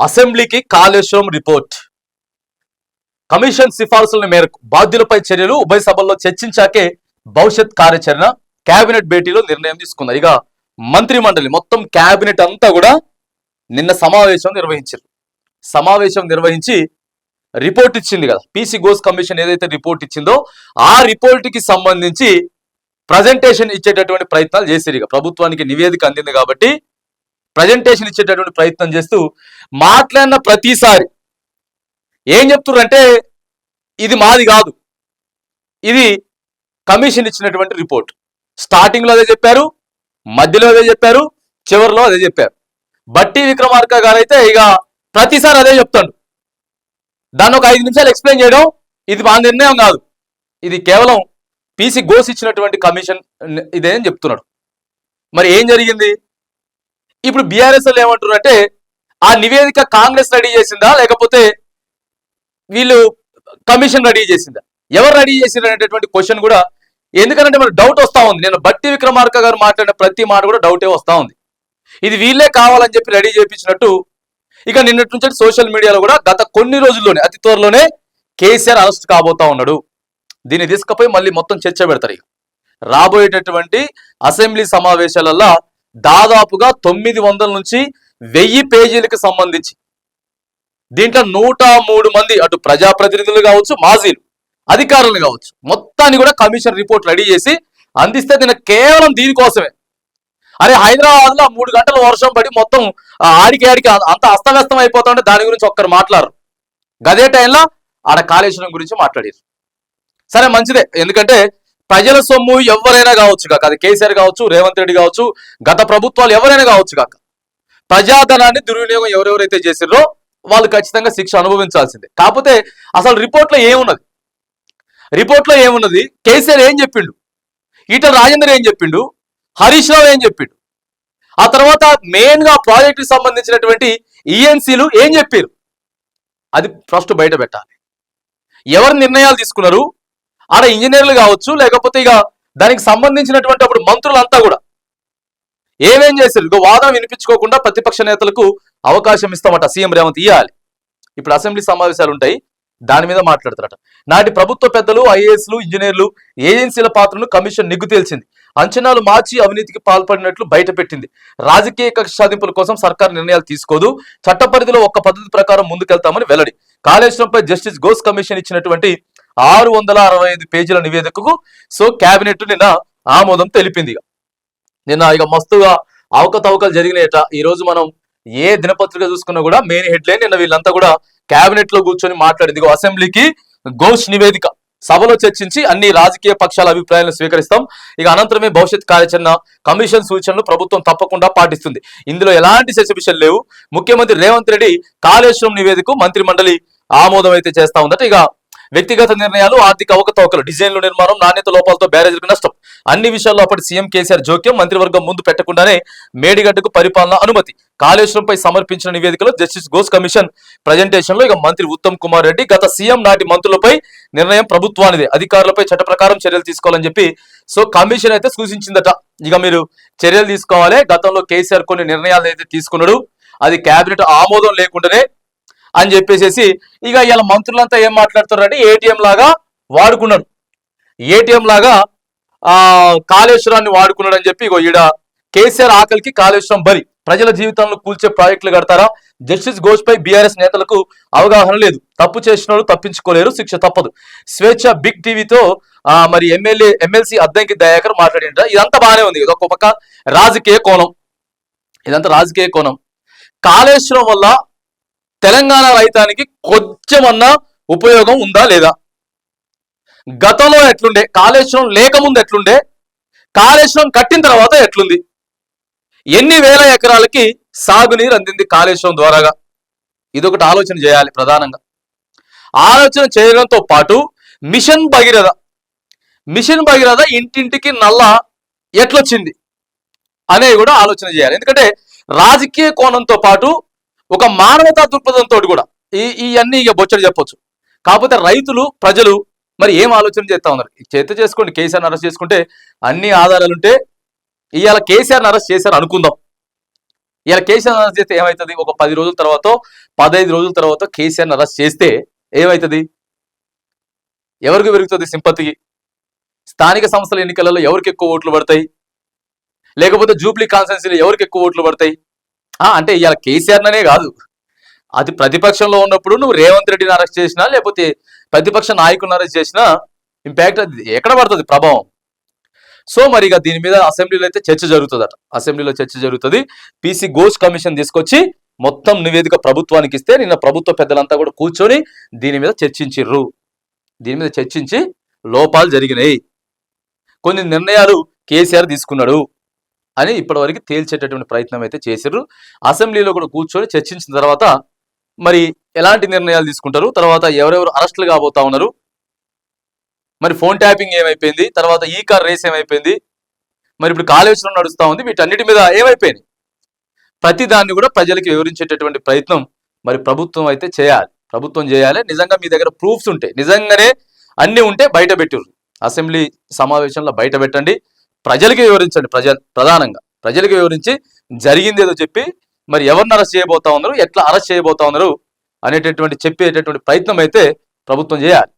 అసెంబ్లీకి Kaleshwaram report. Commission సిఫార్సుల మేరకు బాధ్యులపై చర్యలు ఉభయ సభల్లో చర్చించాకే భవిష్యత్ కార్యాచరణ. కేబినెట్ భేటీలో నిర్ణయం తీసుకున్నారు. ఇక మంత్రి మండలి మొత్తం కేబినెట్ అంతా కూడా నిన్న సమావేశం నిర్వహించి రిపోర్ట్ ఇచ్చింది కదా. పీసీ ఘోష్ కమిషన్ ఏదైతే రిపోర్ట్ ఇచ్చిందో ఆ రిపోర్ట్ కి సంబంధించి ప్రజెంటేషన్ ఇచ్చేటటువంటి ప్రయత్నాలు చేశారు. ఇక ప్రభుత్వానికి నివేదిక అందింది కాబట్టి ప్రజెంటేషన్ ఇచ్చేటటువంటి ప్రయత్నం చేస్తూ మాట్లాడిన ప్రతిసారి ఏం చెప్తున్నారంటే ఇది మాది కాదు, ఇది కమిషన్ ఇచ్చినటువంటి రిపోర్ట్. స్టార్టింగ్ లో అదే చెప్పారు, మధ్యలో అదే చెప్పారు, చివరిలో అదే చెప్పారు. బట్టి విక్రమార్క గారు అయితే ఇక ప్రతిసారి అదే చెప్తాడు. దాన్ని ఒక 5 నిమిషాలు ఎక్స్ప్లెయిన్ చేయడం ఇది మా నిర్ణయం కాదు, ఇది కేవలం పీసీ ఘోష్ ఇచ్చినటువంటి కమిషన్ ఇదే అని చెప్తున్నాడు. మరి ఏం జరిగింది? ఇప్పుడు బీఆర్ఎస్ ఏమంటున్నారు అంటే ఆ నివేదిక కాంగ్రెస్ రెడీ చేసిందా లేకపోతే వీళ్ళు కమిషన్ రెడీ చేసిందా, ఎవరు రెడీ చేసింది అనేటటువంటి క్వశ్చన్ కూడా. ఎందుకంటే మనకు డౌట్ వస్తా ఉంది. నేను బట్టి విక్రమార్క గారు మాట్లాడిన ప్రతి మాట కూడా డౌటే వస్తా ఉంది. ఇది వీళ్ళే కావాలని చెప్పి రెడీ చేయించినట్టు. ఇక నిన్నటి నుంచి సోషల్ మీడియాలో కూడా గత కొన్ని రోజుల్లోనే అతి త్వరలోనే కేసీఆర్ అరెస్ట్ కాబోతా ఉన్నాడు. దీన్ని తీసుకుపోయి మళ్ళీ మొత్తం చర్చ పెడతారు. ఇక రాబోయేటటువంటి అసెంబ్లీ సమావేశాలలో దాదాపుగా 900 నుంచి 1000 పేజీలకు సంబంధించి దీంట్లో 103 మంది అటు ప్రజాప్రతినిధులు కావచ్చు, మాజీలు, అధికారులు కావచ్చు, మొత్తాన్ని కూడా కమిషన్ రిపోర్ట్ రెడీ చేసి అందిస్తే దీని కేవలం దీనికోసమే. అరే హైదరాబాద్ లో 3 గంటల వర్షం పడి మొత్తం ఆడికి అంత అస్తవ్యస్తం అయిపోతుంటే దాని గురించి ఒక్కరు మాట్లాడరు. గదే టైంలో ఆడ కాళేశ్వరం గురించి మాట్లాడారు. సరే మంచిదే, ఎందుకంటే ప్రజల సొమ్ము ఎవరైనా కావచ్చు కాక, అది కేసీఆర్ కావచ్చు, రేవంత్ రెడ్డి కావచ్చు, గత ప్రభుత్వాలు ఎవరైనా కావచ్చు కాక, ప్రజాధనాన్ని దుర్వినియోగం ఎవరెవరైతే చేసిర్రో వాళ్ళు ఖచ్చితంగా శిక్ష అనుభవించాల్సిందే. కాకపోతే అసలు రిపోర్ట్లో ఏమున్నది? కేసీఆర్ ఏం చెప్పిండు, ఈటల రాజేందర్ ఏం చెప్పిండు, హరీష్ రావు ఏం చెప్పిండు, ఆ తర్వాత మెయిన్ గా ప్రాజెక్టుకి సంబంధించినటువంటి ఈఎన్సీలు ఏం చెప్పారు, అది ఫస్ట్ బయట పెట్టాలి. ఎవరు నిర్ణయాలు తీసుకున్నారు, ఆడ ఇంజనీర్లు కావచ్చు, లేకపోతే ఇక దానికి సంబంధించినటువంటి అప్పుడు మంత్రులంతా కూడా ఏమేం చేశారు. ఇక వాదన వినిపించుకోకుండా ప్రతిపక్ష నేతలకు అవకాశం ఇస్తామట సీఎం రేవంత్ ఇవ్వాలి. ఇప్పుడు అసెంబ్లీ సమావేశాలు ఉంటాయి, దాని మీద మాట్లాడతారట. నాటి ప్రభుత్వ పెద్దలు, ఐఏఎస్లు, ఇంజనీర్లు, ఏజెన్సీల పాత్రను కమిషన్ నిగ్గు తేల్చింది. అంచనాలు మార్చి అవినీతికి పాల్పడినట్లు బయటపెట్టింది. రాజకీయ కక్ష సాధింపుల కోసం సర్కార్ నిర్ణయాలు తీసుకోదు, చట్ట పరిధిలో ఒక్క పద్ధతి ప్రకారం ముందుకెళ్తామని వెల్లడి. కాళేశ్వరంపై జస్టిస్ ఘోష్ కమిషన్ ఇచ్చినటువంటి 665 పేజీల నివేదికకు కేబినెట్ నిన్న ఆమోదం తెలిపింది. నిన్న ఇక మస్తుగా అవకతవకలు జరిగినాయట. ఈ రోజు మనం ఏ దినపత్రిక చూసుకున్నా కూడా మెయిన్ హెడ్లైన్ నిన్న వీళ్ళంతా కూడా కేబినెట్ లో కూర్చొని మాట్లాడింది. అసెంబ్లీకి ఘోష్ నివేదిక సభలో చర్చించి అన్ని రాజకీయ పక్షాల అభిప్రాయాలను స్వీకరిస్తాం. ఇక అనంతరమే భవిష్యత్ కార్యాచరణ కమిషన్ సూచనలు ప్రభుత్వం తప్పకుండా పాటిస్తుంది. ఇందులో ఎలాంటి సెసబిషన్ లేవు. ముఖ్యమంత్రి రేవంత్ రెడ్డి కాళేశ్వరం నివేదికకు మంత్రి మండలి ఆమోదం అయితే చేస్తా ఉందట. ఇక వ్యక్తిగత నిర్ణయాలు, ఆర్థిక అవకతవకలు, డిజైన్లు, నిర్మాణం, నాణ్యత లోపాలతో బ్యారేజీలకు నష్టం, అన్ని విషయాల్లో అప్పటి సీఎం కేసీఆర్ జోక్యం, మంత్రివర్గం ముందు పెట్టకుండానే మేడిగడ్డకు పరిపాలన అనుమతి. కాళేశ్వరంపై సమర్పించిన నివేదికలో జస్టిస్ ఘోష్ కమిషన్ ప్రజెంటేషన్ లో ఇక మంత్రి ఉత్తమ్ కుమార్ రెడ్డి గత సీఎం నాటి మంత్రులపై నిర్ణయం ప్రభుత్వానిదే, అధికారులపై చట్ట ప్రకారం చర్యలు తీసుకోవాలని చెప్పి కమిషన్ అయితే సూచించిందట. ఇక మీరు చర్యలు తీసుకోవాలి. గతంలో కేసీఆర్ కొన్ని నిర్ణయాలు అయితే తీసుకున్నాడు, అది కేబినెట్ ఆమోదం లేకుండానే అని చెప్పేసి ఇక ఇలా మంత్రులంతా ఏం మాట్లాడుతున్నారంటే ఏటీఎం లాగా వాడుకున్నాడు, ఏటీఎం లాగా కాళేశ్వరాన్ని వాడుకున్నాడు అని చెప్పి ఇగో ఈడ కేసీఆర్ ఆకలికి కాళేశ్వరం బరి, ప్రజల జీవితాలను కూల్చే ప్రాజెక్టులు కడతారా? జస్టిస్ ఘోష్ పై బీఆర్ఎస్ నేతలకు అవగాహన లేదు, తప్పు చేసిన తప్పించుకోలేరు, శిక్ష తప్పదు. స్వేచ్ఛ బిగ్ టీవీతో మరి ఎమ్మెల్సీ అద్దంకి దయాకర్ మాట్లాడింట. ఇదంతా బాగానే ఉంది, ఇది ఒక పక్క రాజకీయ కోణం, ఇదంతా రాజకీయ కోణం. కాళేశ్వరం వల్ల తెలంగాణ రైతానికి కొంచెమన్నా ఉపయోగం ఉందా లేదా? గతంలో ఎట్లుండే, కాళేశ్వరం లేకముందు ఎట్లుండే, కాళేశ్వరం కట్టిన తర్వాత ఎట్లుంది, ఎన్ని వేల ఎకరాలకి సాగునీరు అందింది కాళేశ్వరం ద్వారాగా? ఇదొకటి ఆలోచన చేయాలి. ప్రధానంగా ఆలోచన చేయడంతో పాటు మిషన్ భగీరథ ఇంటింటికి నల్ల ఎట్లొచ్చింది అనేది కూడా ఆలోచన చేయాలి. ఎందుకంటే రాజకీయ కోణంతో పాటు ఒక మానవతా దృక్పథంతో కూడా ఇవన్నీ ఇక బొచ్చడి చెప్పొచ్చు. కాకపోతే రైతులు, ప్రజలు మరి ఏం ఆలోచన చేస్తా ఉన్నారు? చేత చేసుకోండి, కేసీఆర్ని అరెస్ట్ చేసుకుంటే అన్ని ఆధారాలుంటే ఇవాళ కేసీఆర్ని అరెస్ట్ చేశారు అనుకుందాం, ఇలా కేసీఆర్ అరెస్ట్ చేస్తే ఏమవుతుంది? ఒక 10 రోజుల తర్వాత 15 రోజుల తర్వాత కేసీఆర్ని అరెస్ట్ చేస్తే ఏమవుతుంది? ఎవరికి పెరుగుతుంది సింపతి? స్థానిక సంస్థల ఎన్నికలలో ఎవరికి ఎక్కువ ఓట్లు పడతాయి? లేకపోతే జూబ్లీ కాన్స్టిట్యున్సీలో ఎవరికి ఎక్కువ ఓట్లు పడతాయి? అంటే ఇలా కేసీఆర్ అనే కాదు, అది ప్రతిపక్షంలో ఉన్నప్పుడు నువ్వు రేవంత్ రెడ్డిని అరెస్ట్ చేసినా లేకపోతే ప్రతిపక్ష నాయకులను అరెస్ట్ చేసినా ఇంపాక్ట్ అది ఎక్కడ పడుతుంది ప్రభావం? సో మరి ఇక దీని మీద అసెంబ్లీలో అయితే చర్చ జరుగుతుందట. అసెంబ్లీలో చర్చ జరుగుతుంది. పీసీ ఘోష్ కమిషన్ తీసుకొచ్చి మొత్తం నివేదిక ప్రభుత్వానికి ఇస్తే నిన్న ప్రభుత్వ పెద్దలంతా కూడా కూర్చొని దీని మీద చర్చించిర్రు. దీని మీద చర్చించి లోపాలు జరిగినాయి, కొన్ని నిర్ణయాలు కేసీఆర్ తీసుకున్నాడు అని ఇప్పటివరకు తేల్చేటటువంటి ప్రయత్నం అయితే చేసిర్రు. అసెంబ్లీలో కూడా కూర్చొని చర్చించిన తర్వాత మరి ఎలాంటి నిర్ణయాలు తీసుకుంటారు, తర్వాత ఎవరెవరు అరెస్టులు కాబోతా ఉన్నారు, మరి ఫోన్ ట్యాపింగ్ ఏమైపోయింది, తర్వాత ఈ కార్ రేస్ ఏమైపోయింది, మరి ఇప్పుడు కాళేశ్వరం నడుస్తూ ఉంది, వీటన్నిటి మీద ఏమైపోయింది, ప్రతి దాన్ని కూడా ప్రజలకు వివరించేటటువంటి ప్రయత్నం మరి ప్రభుత్వం అయితే చేయాలి. ప్రభుత్వం చేయాలి. నిజంగా మీ దగ్గర ప్రూఫ్స్ ఉంటే, నిజంగానే అన్ని ఉంటే బయట పెట్టిర్రు, అసెంబ్లీ సమావేశంలో బయట పెట్టండి, ప్రజలకి వివరించండి. ప్రధానంగా ప్రజలకు వివరించి జరిగింది ఏదో చెప్పి మరి ఎవరిని అరెస్ట్ చేయబోతా ఉన్నారు, ఎట్లా అరెస్ట్ చేయబోతా ఉన్నారు అనేటటువంటి చెప్పేటటువంటి ప్రయత్నం అయితే ప్రభుత్వం చేయాలి.